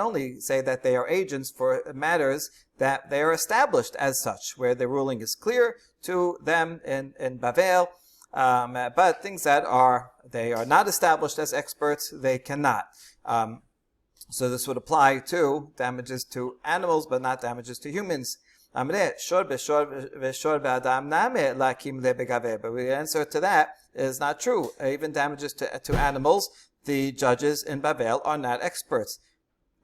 only say that they are agents for matters that they are established as such, where the ruling is clear to them in Bavel. But things that they are not established as experts, they cannot. So this would apply to damages to animals, but not damages to humans. But the answer to that is not true. Even damages to animals, the judges in Bavel are not experts.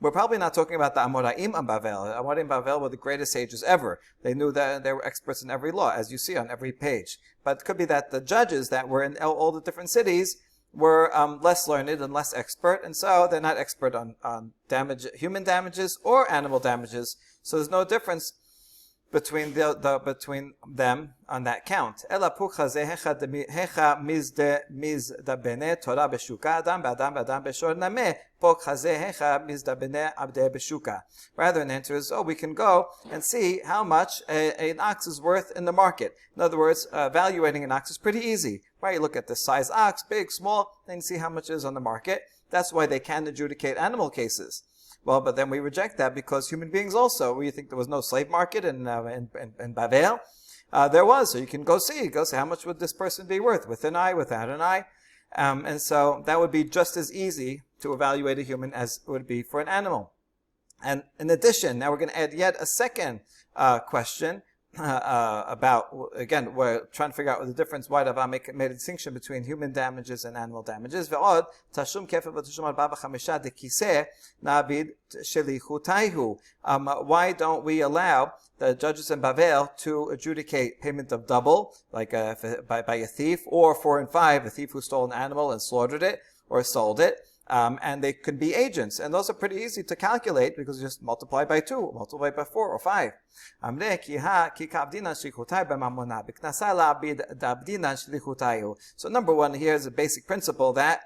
We're probably not talking about the Amoraim in Bavel. The Amoraim in Bavel were the greatest sages ever. They knew that they were experts in every law, as you see on every page. But it could be that the judges that were in all the different cities were less learned and less expert, and so they're not expert on human damages or animal damages. So there's no difference between between them on that count. Rather, an answer is, we can go and see how much an ox is worth in the market. In other words, evaluating an ox is pretty easy. Right? You look at the size ox, big, small, and see how much it is on the market. That's why they can adjudicate animal cases. Well, but then we reject that because human beings also. We think there was no slave market in Bavel. There was, so you can go see how much would this person be worth, with an eye, without an eye. And so that would be just as easy to evaluate a human as it would be for an animal. And in addition, now we're going to add yet a second question about, again, we're trying to figure out the difference, why Rava made a distinction between human damages and animal damages. Why don't we allow the judges in Bavel to adjudicate payment of double, like by a thief, or 4 and 5, a thief who stole an animal and slaughtered it, or sold it, and they could be agents. And those are pretty easy to calculate because you just multiply by 2, multiply by 4 or 5. So number one, here's a basic principle that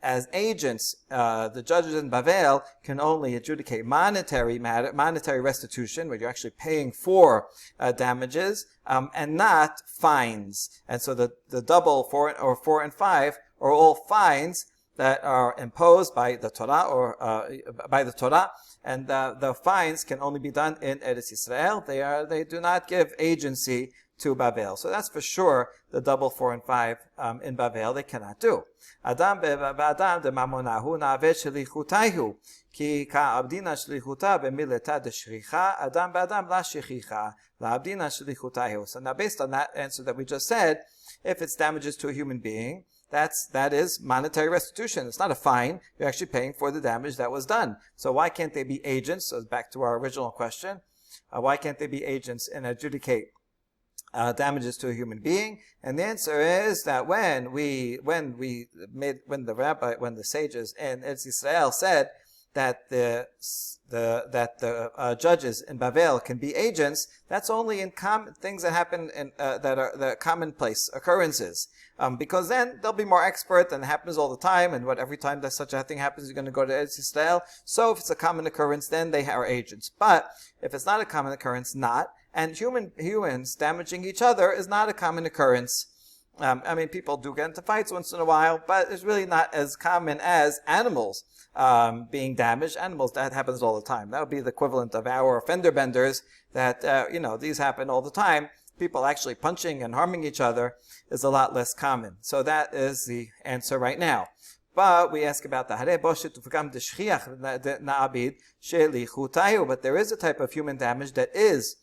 as agents, the judges in Bavel can only adjudicate monetary restitution, where you're actually paying for damages, and not fines. And so the double 4 and 5 are all fines that are imposed by the Torah and the fines can only be done in Eretz Yisrael. They do not give agency to Bavel. So that's for sure the double 4 and 5 in Bavel they cannot do. Adam be'adam de mamonahu na'aved shelichutayhu ki ka'abdina shelichuta be'mileta de shricha adam be'adam la shechicha la'abdina shelichutayhu. So now based on that answer that we just said, if it's damages to a human being, that is monetary restitution. It's not a fine. You're actually paying for the damage that was done. So why can't they be agents? So back to our original question. Why can't they be agents and adjudicate damages to a human being? And the answer is that when the sages in Eretz Yisrael said that the judges in Bavel can be agents, that's only in things that happen that are the commonplace occurrences. Because then they'll be more expert, and it happens all the time, and every time that such a thing happens, you're going to go to Eretz Yisrael. So if it's a common occurrence, then they are agents. But if it's not a common occurrence, not. And humans damaging each other is not a common occurrence. People do get into fights once in a while, but it's really not as common as animals being damaged. Animals, that happens all the time. That would be the equivalent of our fender benders that, these happen all the time. People actually punching and harming each other is a lot less common. So that is the answer right now. But we ask about the but there is a type of human damage that is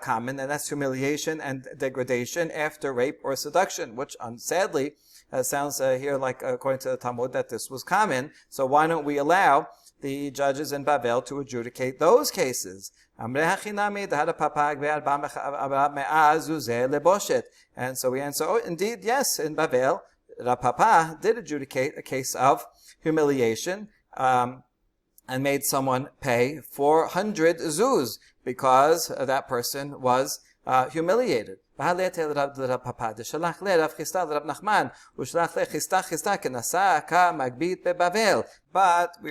common, and that's humiliation and degradation after rape or seduction, which sadly sounds here like, according to the Talmud, that this was common. So why don't we allow the judges in Bavel to adjudicate those cases? And so we answer, indeed, yes, in Bavel, Papa did adjudicate a case of humiliation and made someone pay 400 zuz because that person was humiliated. But we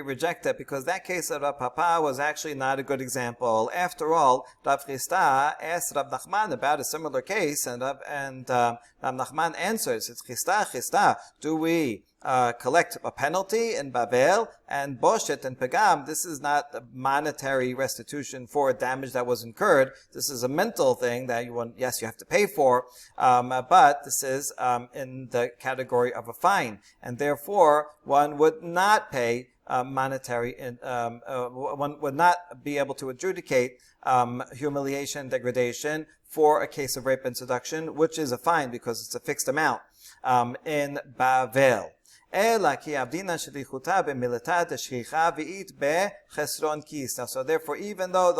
reject that because that case of Rav Papa was actually not a good example. After all, Rav Chisda asked Rav Nachman about a similar case, and Rav Nachman answers, it's Chisda, do we collect a penalty in Bavel? And Boshet and Pegam, this is not a monetary restitution for damage that was incurred. This is a mental thing that you have to pay for, but this is in the category of a fine, and therefore one would not pay monetary. One would not be able to adjudicate humiliation, degradation for a case of rape and seduction, which is a fine because it's a fixed amount in Bavel. Now, so therefore, even though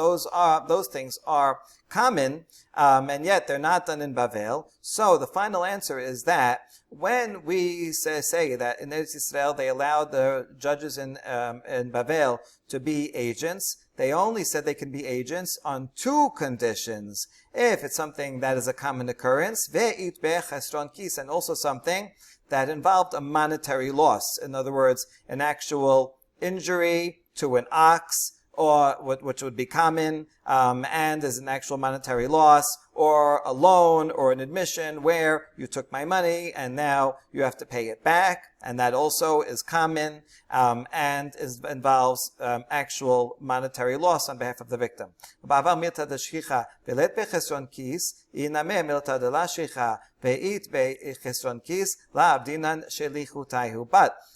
those things are common, and yet they're not done in Bavel, so the final answer is that when we say that in Eretz Yisrael they allowed the judges in Bavel to be agents, they only said they can be agents on 2 conditions. If it's something that is a common occurrence, and also something that involved a monetary loss. In other words, an actual injury to an ox, or which would be common, and is an actual monetary loss, or a loan or an admission where you took my money and now you have to pay it back, and that also is common, and involves actual monetary loss on behalf of the victim. But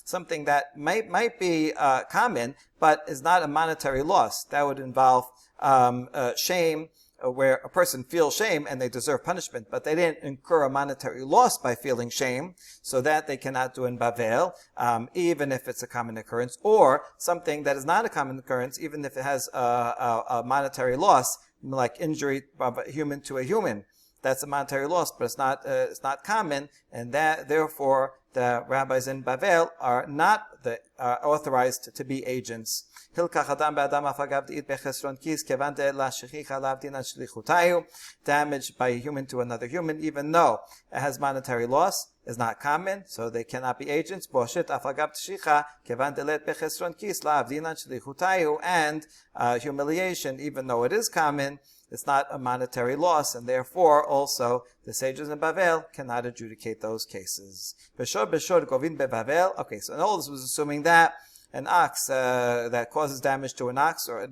something that might be common, but is not a monetary loss, that would involve shame, where a person feels shame and they deserve punishment, but they didn't incur a monetary loss by feeling shame, so that they cannot do in Bavel, even if it's a common occurrence, or something that is not a common occurrence, even if it has a monetary loss, like injury of a human to a human. That's a monetary loss, but it's not common, and that therefore the rabbis in Bavel are not the authorized to be agents. Damage by a human to another human, even though it has monetary loss, is not common, so they cannot be agents. And humiliation, even though it is common, it's not a monetary loss, and therefore also the sages in Bavel cannot adjudicate those cases. Okay, so and all this was assuming that an ox that causes damage to an ox, or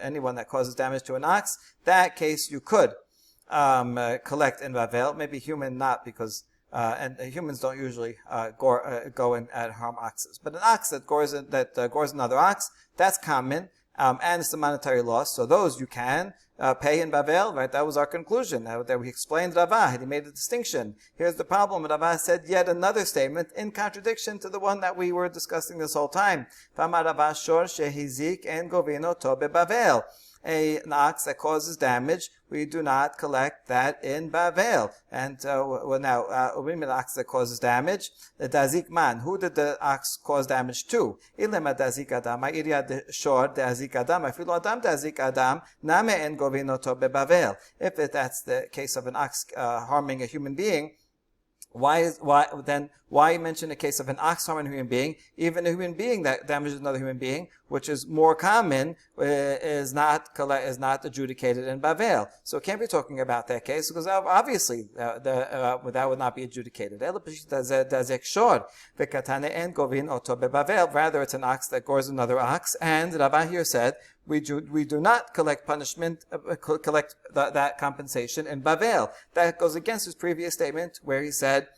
anyone that causes damage to an ox, that case you could collect in Bavel. Maybe human not, because and humans don't usually go and harm oxes. But an ox that gores another ox, that's common, and it's a monetary loss. So those you can pay in Bavel, right? That was our conclusion. That we explained Rava. He made a distinction. Here's the problem. Rava said yet another statement in contradiction to the one that we were discussing this whole time. Rava shor shehizik en govino to beBavel. An ox that causes damage, we do not collect that in Bavel. And an ox that causes damage, the dazik man. Who did the ox cause damage to? Ilema dazik adam, iria shor dazik adam, afilo adam dazik adam, name en govino to beBavel. If that's the case of an ox harming a human being, why mention a case of an ox harming a human being? Even a human being that damages another human being, which is more common, is not adjudicated in Bavel. So it can't be talking about that case, because obviously that would not be adjudicated. Rather, it's an ox that gores another ox, and Rava here said we do not collect punishment, collect that compensation in Bavel. That goes against his previous statement where he said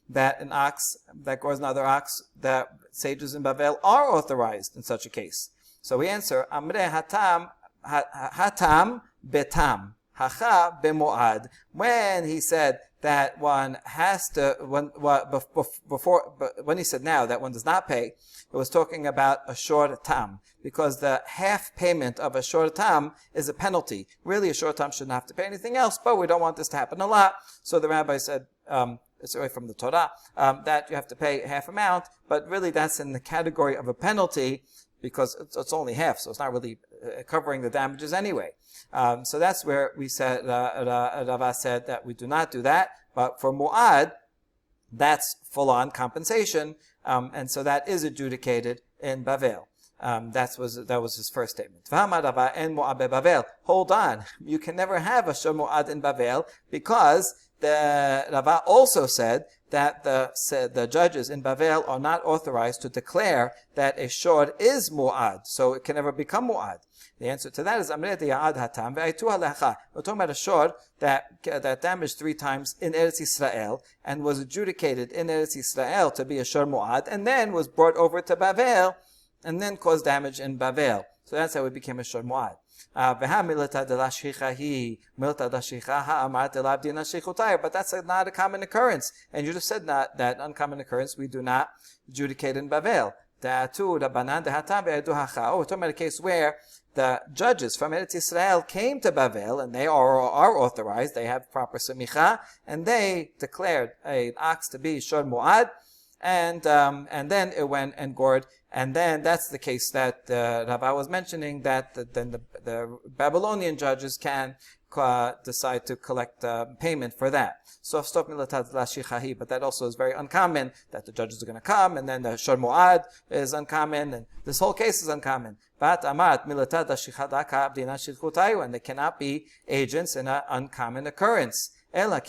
that an ox that gores another ox, that sages in Bavel are authorized in such a case. So we answer, Amre hatam betam, hacha bemoad. When he said that one has to, when he said now that one does not pay, it was talking about a short tam, because the half payment of a short tam is a penalty. Really, a short tam shouldn't have to pay anything else, but we don't want this to happen a lot. So the rabbi said, it's away from the Torah, that you have to pay half amount, but really that's in the category of a penalty, because it's only half, so it's not really covering the damages anyway. So that's where we said, Rava said that we do not do that, but for Mu'ad, that's full-on compensation, and so that is adjudicated in Bavel. That was his first statement. Hold on, you can never have a shor Mu'ad in Bavel, because the Rava also said that the judges in Bavel are not authorized to declare that a shor is Mu'ad, so it can never become Mu'ad. The answer to that is Amre Ya'ad Hatam ve'aytu halecha. We're talking about a shor that damaged 3 times in Eretz Yisrael and was adjudicated in Eretz Yisrael to be a shor Mu'ad, and then was brought over to Bavel and then caused damage in Bavel. So that's how it became a shor Mu'ad. But that's not a common occurrence. And you just said that uncommon occurrence we do not adjudicate in Bavel. We're talking about a case where the judges from Medinat Yisrael came to Bavel, and they are authorized, they have proper semicha, and they declared an ox to be shor Mu'ad, and then it went and gored. And then that's the case that Rava was mentioning, that then the Babylonian judges can decide to collect payment for that. So but that also is very uncommon, that the judges are going to come, and then the shor Mu'ad is uncommon, and this whole case is uncommon. And they cannot be agents in an uncommon occurrence. Rather,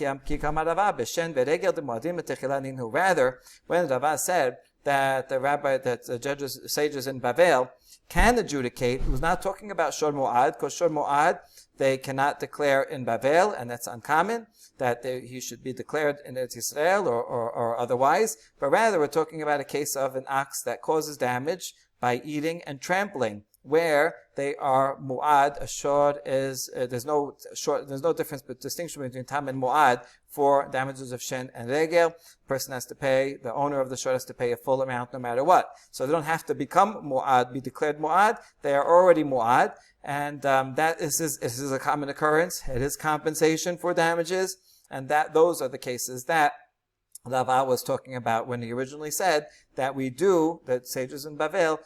when Rava said that the judges, sages in Bavel can adjudicate, he was not talking about shor Mu'ad, because shor Mu'ad they cannot declare in Bavel, and that's uncommon, that he should be declared in Eretz Yisrael or otherwise, but rather we're talking about a case of an ox that causes damage by eating and trampling, where they are Mu'ad. A shor is, there's no difference, but distinction between tam and Mu'ad for damages of shen and regel. Person has to pay, the owner of the shor has to pay a full amount no matter what. So they don't have to become Mu'ad, be declared Mu'ad, they are already Mu'ad, and that is a common occurrence. It is compensation for damages, and those are the cases that Rava was talking about when he originally said that that sages in Bavel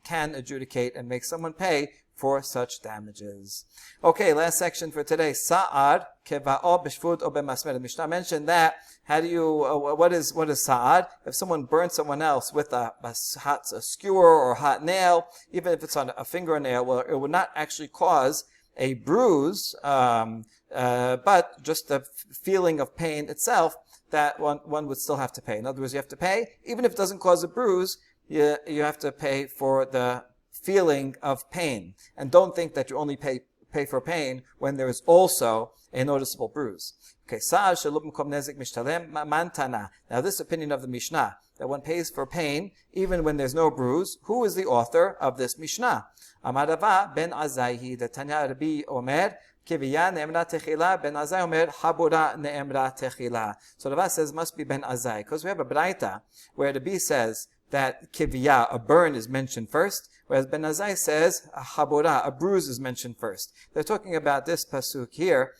can adjudicate and make someone pay for such damages. Okay, last section for today. Sa'ad keva'o b'shvut o b'masmer. The Mishnah mentioned that. How do you? What is sa'ad? If someone burns someone else with a skewer or hot nail, even if it's on a fingernail, well, it would not actually cause a bruise, but just the feeling of pain itself, that one would still have to pay. In other words, you have to pay, even if it doesn't cause a bruise, you have to pay for the feeling of pain. And don't think that you only pay for pain when there is also a noticeable bruise. Okay, Sa'ad shalub m'kom nezik mishtalem mantana. Now this opinion of the Mishnah, that one pays for pain even when there's no bruise, who is the author of this Mishnah? Amar Rava ben Azai, the Tanya Rabbi Omer, Kiviya ne'emra techila, Ben Azai Omer, Habura ne'emra techila. So Rava says must be Ben Azai, because we have a Braita where the B says that Kiviya, a burn, is mentioned first, whereas Ben Azai says a Habura, a bruise, is mentioned first. They're talking about this pasuk here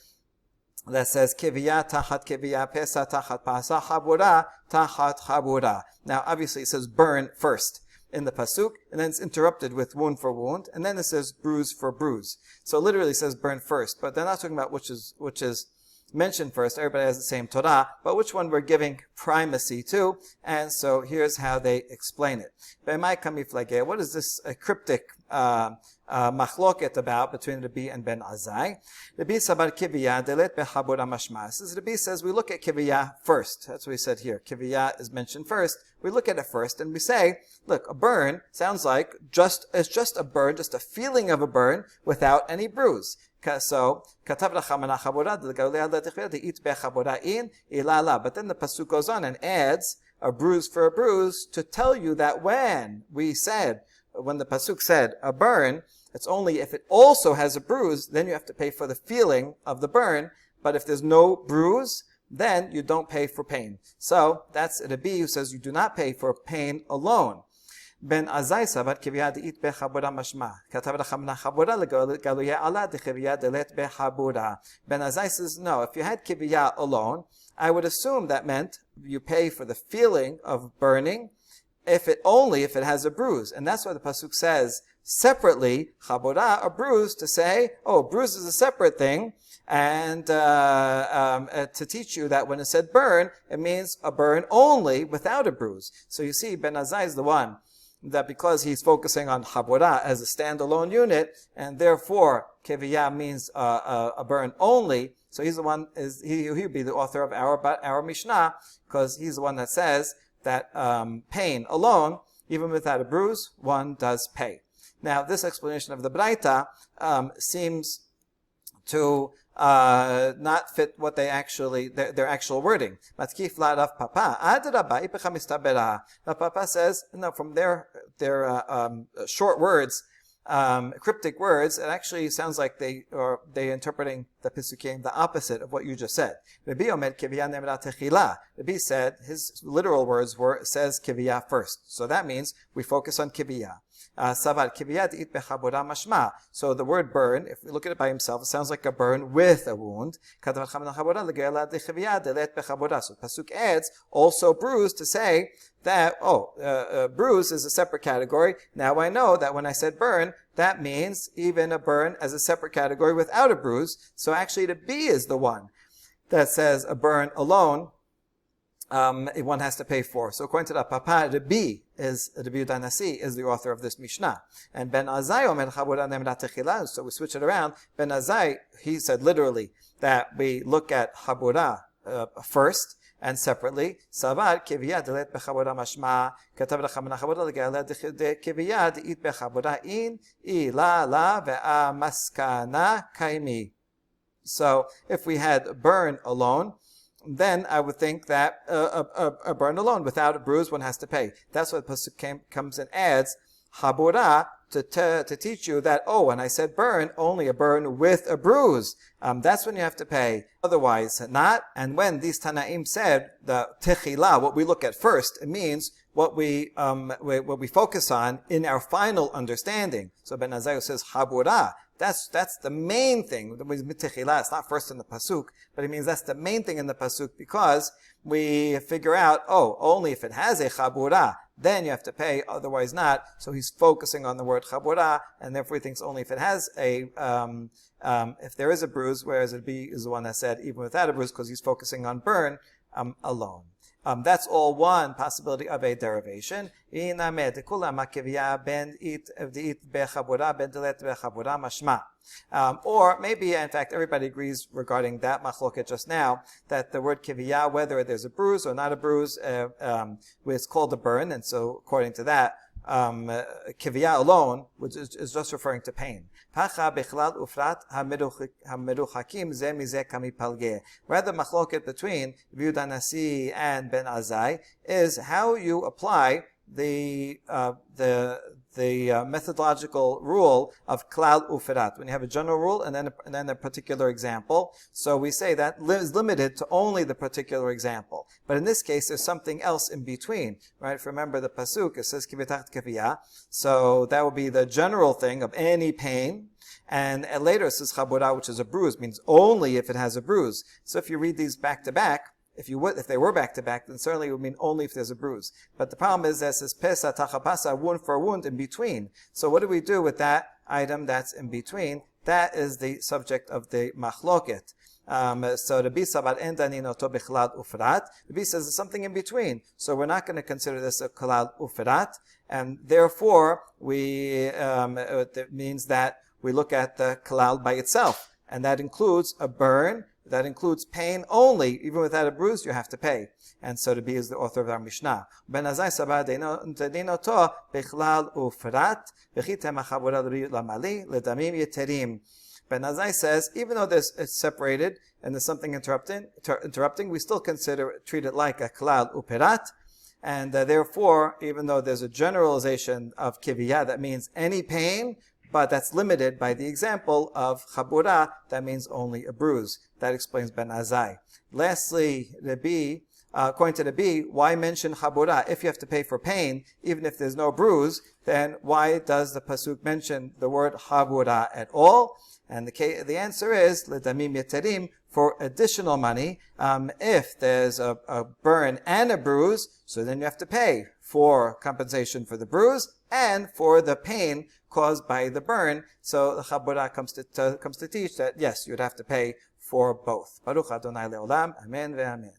that says Kiviya tachat kiviya, pesa tachat pasa, Habura tachat habura. Now obviously it says burn first in the pasuk, and then it's interrupted with wound for wound, and then it says bruise for bruise. So it literally says burn first, but they're not talking about which is mentioned first. Everybody has the same Torah, but which one we're giving primacy to, and so here's how they explain it. What is this cryptic machloket about between Rabbi and Ben Azai? Rabbi sabar kiviya delet behabura mashma. Rabbi says we look at kiviya first. That's what he said here. Kiviya is mentioned first. We look at it first, and we say, look, a burn sounds like it's just a burn, just a feeling of a burn without any bruise. So, but then the pasuk goes on and adds a bruise for a bruise to tell you that when the pasuk said a burn, it's only if it also has a bruise, then you have to pay for the feeling of the burn. But if there's no bruise, then you don't pay for pain. So that's Rabbi who says you do not pay for pain alone. Ben Azai savar kiviya de'it bechabura mashma. Katav rachamna chabura legaluya ala dechiviya delet bechabura. Ben Azai says, no, if you had kiviya alone, I would assume that meant you pay for the feeling of burning, if it has a bruise. And that's why the pasuk says separately, chabura, a bruise, to say, oh, bruise is a separate thing, and to teach you that when it said burn, it means a burn only without a bruise. So you see, Ben Azai is the one that, because he's focusing on habura as a standalone unit, and therefore kiviyah means a burn only. So he's the one, he'll be the author of our Mishnah, because he's the one that says that pain alone, even without a bruise, one does pay. Now, this explanation of the Braita seems to not fit what their actual wording. Matkif la Rav Papa. Adraba ipecha mistabera. Rav Papa says, no, from their short words, cryptic words, it actually sounds like they interpreting the Pisukim the opposite of what you just said. Rabbi Omed kiviyah nemra techila. Rabbi said, his literal words says kiviyah first. So that means we focus on kiviyah. Savar kiviyah de'it bechabura mashma. So the word burn, if we look at it by himself, it sounds like a burn with a wound. So pasuk adds also bruise to say that, bruise is a separate category. Now I know that when I said burn, that means even a burn as a separate category without a bruise. So actually the B is the one that says a burn alone, one has to pay for. So according to the Papa, the B is Rabbi Yehuda Nasi is the author of this Mishnah. And Ben Azai omer chabura nemra techila. So we switch it around. Ben Azai, he said literally that we look at chabura first and separately. Savar kiviyah delet bechabura mashma. Katav rachamna chabura legala de kiviyah de'it bechabura in ila la ve'a maskana kaimi. So if we had burn alone, then I would think that a burn alone without a bruise, one has to pay. That's what the pasuk comes and adds habura to teach you that, when I said burn, only a burn with a bruise. That's when you have to pay. Otherwise, not. And when these Tanaim said the techila, what we look at first, it means what we focus on in our final understanding. So Ben Azai says Habura. That's the main thing. It's not first in the pasuk, but it means that's the main thing in the pasuk, because we figure out, only if it has a chabura, then you have to pay, otherwise not. So he's focusing on the word chabura, and therefore he thinks only if it has if there is a bruise, whereas it B is the one that said even without a bruise, because he's focusing on burn alone. That's all one possibility of a derivation. Or maybe, in fact, everybody agrees regarding that machloket just now, that the word kiviyah, whether there's a bruise or not a bruise, is called a burn, and so according to that, kiviyah alone, which is just referring to pain. Rather, machloket between Yehuda Nasi and Ben Azai is how you apply the methodological rule of klal ufirat. When you have a general rule and then a particular example, so we say that is limited to only the particular example. But in this case, there's something else in between, right? If you remember the pasuk, it says kivitach kiviyah, so that would be the general thing of any pain. And later it says chabura, which is a bruise, means only if it has a bruise. So if you read these back to back, if they were back to back, then certainly it would mean only if there's a bruise. But the problem is that it says pesa tachapasa, wound for a wound in between. So what do we do with that item that's in between? That is the subject of the machloket. So Rabbi Sabar en daninoto bichlal ufrat. Rabbi says there's something in between. So we're not going to consider this a klal ufrat, and therefore it means that we look at the klal by itself, and that includes a burn. That includes pain only. Even without a bruise, you have to pay. And so Rabbi is the author of our Mishnah. Ben Azai Sabar denoto bichlal ufrat v'chitem achavura lamali ledamim yeterim. Ben Azai says, even though it's separated and there's something interrupting, we still treat it like a klal upirat. And therefore, even though there's a generalization of kiviyah, that means any pain, but that's limited by the example of chabura, that means only a bruise. That explains Ben Azai. Lastly, according to Rabbi, why mention chabura? If you have to pay for pain, even if there's no bruise, then why does the pasuk mention the word chabura at all? And the answer is ledamim yeterim, for additional money. If there's a burn and a bruise, so then you have to pay for compensation for the bruise and for the pain caused by the burn. So the chabura comes to teach that yes, you'd have to pay for both. Baruch Adonai Leolam. Amen ve'amen.